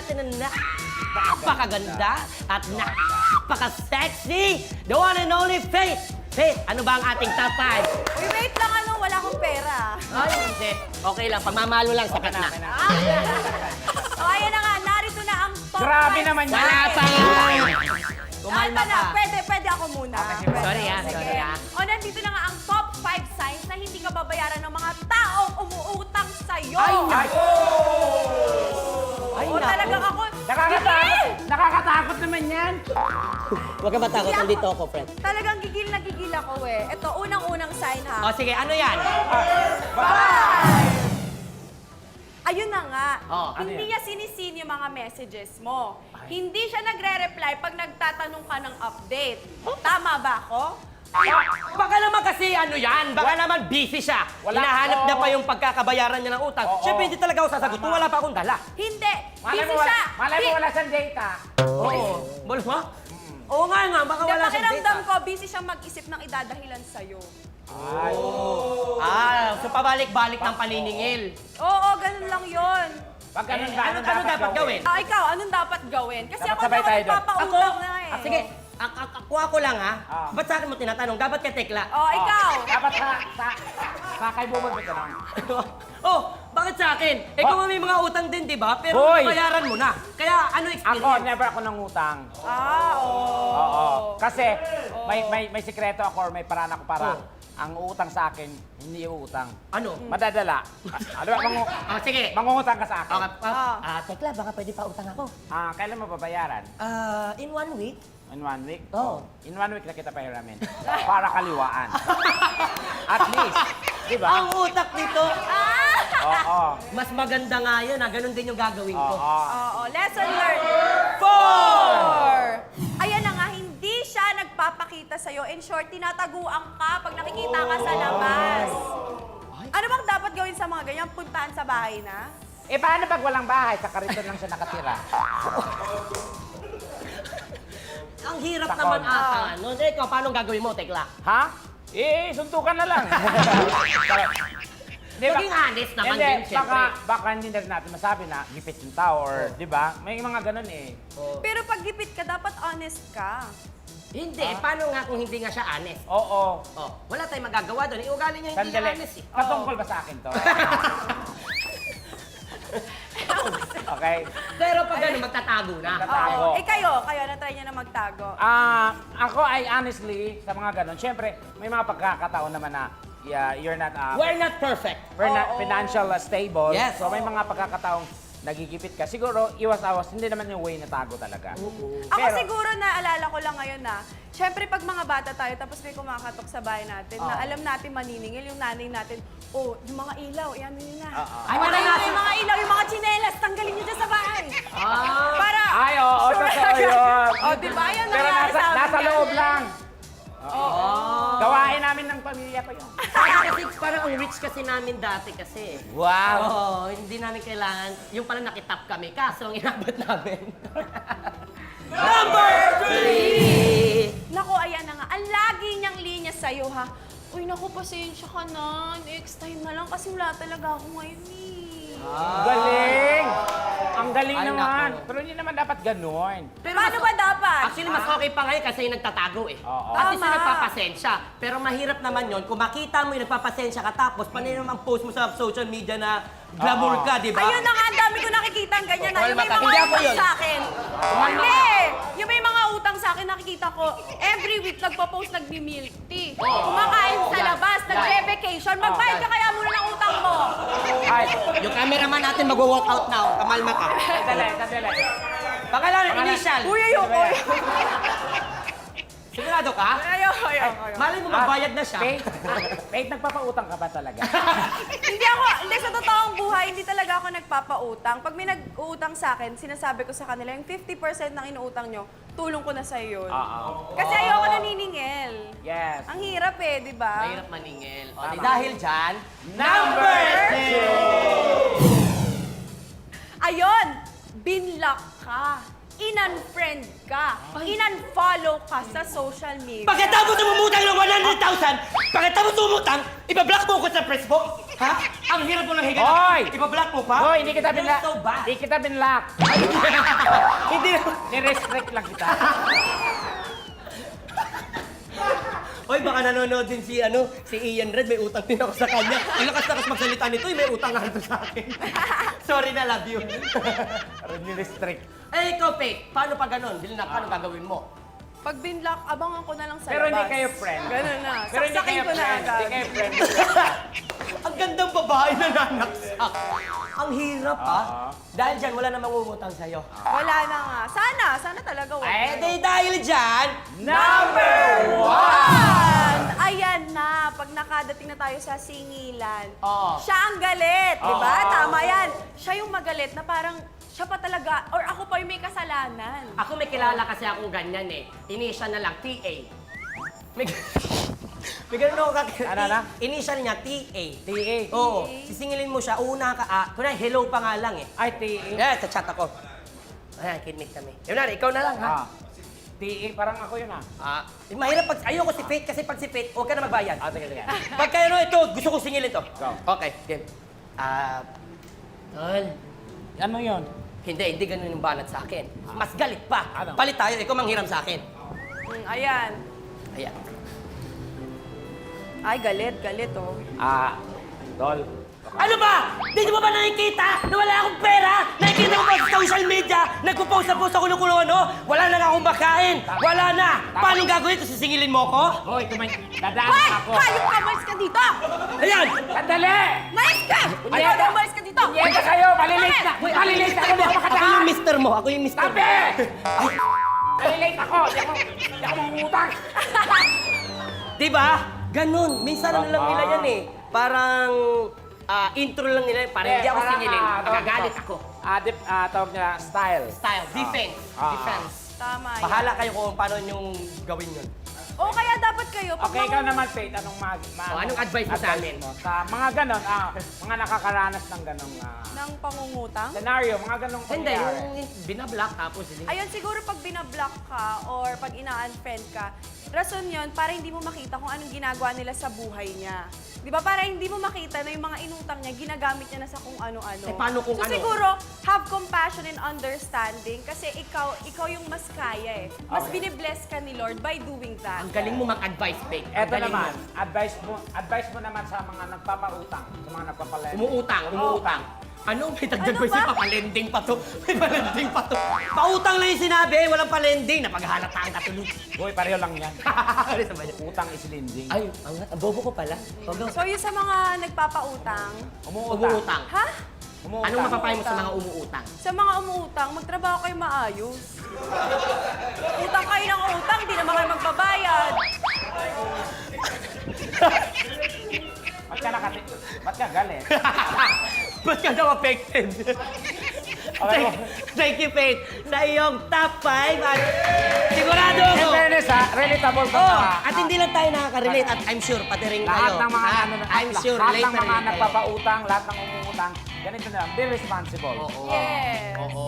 natin na napakaganda at napaka-sexy, the one and only Faith. Faith, ano ba ang ating top 5? Uy, wait lang, wala akong pera. Ay, hindi. Okay lang, pagmamalo lang, sapat na. O, ayan na nga, narito na ang top 5. Grabe naman yan. Wala pa! Kumalma na, ka. pwede ako muna. sige. Sorry, Sige. sorry. O, nandito na nga ang top 5 signs na hindi ka babayaran ng mga taong umuutang sa'yo. Ay, naku! Ay, O, talagang ako, Nakakatakot. Nakakatakot naman yan. Huwag ka matakot, Hindi ako- nandito ako, friend. talagang gigil na gigil ako eh. Ito, unang-unang sign ha. O, sige, ano yan? Ayun na nga, Oh, ano hindi yan? niya sinisin yung mga messages mo. Hindi siya nagre-reply pag nagtatanong ka ng update. Tama ba ako? Baka naman kasi ano yan, baka naman busy siya. Wala. Hinahanap Oo. na pa yung pagkakabayaran niya ng utang. Oo. Siyempre, hindi talaga ako sasagot kung wala pa akong dala. Hindi. Malay Busy mo, siya. malay mo wala siyang data. Oo. Bolos mo? Oo nga, baka Hindi, wala siyang pakiramdam data. ko, busy siyang mag-isip ng idadahilan sa'yo. Ay. So pabalik-balik ng paniningil. Oo, ganun lang yun. Pag ganun ba, Ano dapat gawin? Ikaw, anong dapat gawin? Kasi Dapat ako sabay hindi ako tayo doon. nagpapautang na eh. Sige, ako lang ha. Ah. Ba't sa akin mo tinatanong? Dapat ka tekla. Oh, ikaw. Dapat sa kay bumabot ka naman. Oh, bakit sa akin? Ikaw may mga utang din, di ba? Pero Hoy! bayaran mo na. Kaya ano Ako, experience? never ako nangutang. Oo. Oo. Kasi may sikreto ako or may paraan ako para Oh. ang uutang sa akin, hindi uutang. Ano? Madadala. Ano ba, Sige. mangungutang ka sa akin. Okay. Tekla, baka pwede pa utang ako. Kailan mo babayaran? In 1 week? In 1 week? Oo. In 1 week na kita pahiramin. Para kaliwaan. At least. Di ba? Ang utak nito, Oo. mas maganda nga yun ha. Ganun din yung gagawin ko. Oo. Oo, lesson learned. 4! Ayan na nga, hindi siya nagpapakita sa'yo. In short, tinataguan ka pag nakikita ka sa labas. Ano bang dapat gawin sa mga ganyan? Puntahan sa bahay na? Eh, paano pag walang bahay? Sa kariton lang siya nakatira. Ang hirap Sakon. naman ata. No? Ikaw, paano gagawin mo, Tekla? Ha? Eh, suntukan na lang. Di ba? Maging honest naman Hindi, din, syempre. baka hindi na rin natin masabi na gipit yung tao or, di ba? May mga ganun eh. Pero pag gipit ka, dapat honest ka. Hindi, paano nga kung hindi nga siya honest? Oo. Oh, wala tayong magagawa doon. Iugali niya hindi Sandali. honest eh. Katungkol ba sa akin to? Okay. Pero pag gano'n, magtatago na. Magtatago. Oo. Eh kayo, na-try niya na magtago. Ako ay honestly, sa mga ganun, syempre, may mga pagkakataon naman na you're not, We're not perfect. we're not Oo. financial stable. Yes. So may mga pagkakataong nagigipit ka. Siguro, iwas-awas, hindi naman yung way na tago talaga. Ako siguro naalala ko lang ngayon na, syempre pag mga bata tayo tapos may kumakatok sa bahay natin na alam natin maniningil yung nanay natin, oh, yung mga ilaw, yan yun na. Ay, Para maranasan. yung mga ilaw, yung mga tsinelas, tanggalin nyo dyan sa bahay. Para, Ay, oo, totoo yun. oh, di ba? Yan Pero nangyari sa amin nasa yan. loob lang. Gawain namin ng pamilya ko yun. Kasi parang ang rich kasi namin dati kasi. Wow. Oo, hindi namin kailangan, yung pala nakitap kami, kaso ang inabot namin. Number 3! Naku, ayan na nga. Ang lagi niyang linya sa'yo, ha? Uy, naku, pasensya ka na. Next time na lang kasi wala talaga ako ngayon, eh. Galing! Ang galing Ay, naman. naku. Pero hindi naman dapat ganun. Pero Paano ba dapat? Actually, mas okay pa ngayon kasi yung nagtatago eh. Oo. At least Tama. yung nagpapasensya. Pero mahirap naman yon kung makita mo yung nagpapasensya ka tapos paano naman ang post mo sa social media na glamour ka, di ba? Ayun na nga, ang dami ko nakikita ang ganyan. Oh, Yung may Kalma ka. mga Hindi ako utang yun. sa akin. Hindi! Yung may mga utang sa akin, nakikita ko, every week nagpo-post nagmi-milk tea. Kumakain sa labas, nagbe-vacation. Magbayad ka kaya muna ng utang mo. Ay, Yung cameraman natin mag-walkout now. Kamalma ka. sandali. Pangalan, initial. Uy, ayoko. Sigurado ka? Ayoko. Malay mo, magbayad na siya. Faith, nagpapautang ka ba talaga? Hindi sa totoong buhay, hindi talaga ako nagpapautang. Pag may nag-uutang sa akin, sinasabi ko sa kanila, yung 50% ng inuutang nyo, tulong ko na sa yun. Oo. Kasi ayoko naniningil. Yes. Ang hirap eh, di ba? Mahirap maningil. O, Tama. dahil dyan, Number 2! Ayun! Binlock ka. In-unfriend ka. In-unfollow ka sa social media. pagkatapos umutang ng 100,000, pagkatapos umutang, ibablock mo ko sa Facebook. Ha? Ang hirap mo lang higa. Hoy! Ipa-block mo pa? Hoy, hindi kita You're binlock. so bad. Hindi kita binlock. Hindi. Ni-restrict lang kita. Hoy, baka nanonood din si Ian Red, may utang din ako sa kanya. Ang lakas-lakas magsalita nito, may utang nga ito sa akin. Sorry na, love you. Ni-restrict. Eh, ikaw, Faith, paano pa ganun? Bilnap, paano gagawin mo? Pag binlock, abangan ko na lang sa Pero labas. hindi kayo friend. Ganun na. Pero hindi Saksakin kayo ko na friend. agad. Hindi kayo friend. Ang gandang babae na nanaksak. Ang hirap, ha? Dahil dyan, wala na mangungutang sa'yo. Wala na nga. Sana talaga wala. Eh, di dahil dyan, Number Ayan na, pag nakadating na tayo sa singilan, Oo. siya ang galit, di ba? Oo. Tama yan. Siya yung magalit na parang siya pa talaga, or ako pa yung may kasalanan. ako may kilala kasi akong ganyan eh. Initial na lang, TA. May, may ganun ako kakilala. Ano na? Initial niya, TA. TA. Oo. Sisingilin mo siya, una ka, kunwari, hello pa nga lang eh. Ay, TA. Yeah, sa chat ako. Ayan, kinmate kami. Yun na, ikaw na lang ha. TA, parang ako yun Mahirap pag, ayoko si Faith kasi pag si Faith, huwag ka na magbayad. Sige, sige. Pagka ito, gusto kong singilin to. Go. Okay, game. Tol, Ano yun? hindi ganun yung banat sa akin. Mas galit pa. Ano? Palit tayo, ikaw manghiram sa akin. Ayan. Ayan. Ay, galit oh. Tol. Ano ba? Hindi mo ba nakikita na wala akong pera? Nakikita mo ba sa social media? Nagpo-post na post ako ng kung ano? Wala na nga akong makain. Wala na. Paano gagawin ito? Sisingilin mo ko? Hoy, dadaan Hoy! ako. Hayop ka! Malis ka dito! Ayan! Sandali! Malis ka! Ayaw na umalis ka dito! Yega kayo! Malilate na! Malilate ako! Hindi ako Ako makadaan! yung mister mo. Ako yung mister mo. Tabi! Malilate ako! Hindi ako mangungutang! Diba? Ganun. Minsan ano lang nila yan eh. Parang intro lang nila. Parang hindi ako singilin. Magagalit ako. Tawag nila style. Style. Defense. Defense. Tama yan. Bahala kayo kung paano yung gawin yun. O kaya dapat kayo, pag Okay, ikaw naman, Faith, anong anong advice mo sa amin? Sa mga ganon, mga nakakaranas ng ganong ng pangungutang, scenario, mga ganong Hindi, pangyayari. yung binablock tapos ayun, siguro pag binablock ka or pag ina-unfriend ka, rason yun para hindi mo makita kung anong ginagawa nila sa buhay niya. Di ba? Para hindi mo makita na yung mga inutang niya, ginagamit niya na sa kung ano-ano. Eh, paano kung so, ano? siguro, have compassion and understanding kasi ikaw yung mas kaya eh. Mas Okay. binibless ka ni Lord by doing that. Ang galing mo mag-advise, Faith. Ang Eto galing naman, mo. advice mo naman sa mga nagpapautang, sa mga nagpapalend. Umuutang. Ano? May tagdag Ano ba ba? siya? Papalending pa to. May palending pa to. Pautang lang yung sinabi, walang palending. Napaghahalata ang katulog. Hoy, pareho lang yan. Ano sa ba yan? Utang is lending. Ay, ang bobo ko pala. Wag daw. So, yung sa mga nagpapautang, Umuutang. ha? Umuutang. Anong mapapayo mo sa mga umuutang? Sa mga umuutang, magtrabaho kayo maayos. Utang kayo ng utang, di naman kayo magbabayad. Ba't ka galit? Ba't ka daw affected? Thank you, Faith, sa iyong top 5 at sigurado In ako. fairness relatable pa Oh, na. at hindi lang tayo nakaka-relate at I'm sure pati rin kayo. Lahat ng mga Ha? I'm sure lahat relate ng na mga rin kayo. nagpapautang, lahat ng umuutang, ganito na lang, be responsible. Oo. Yes. Oo.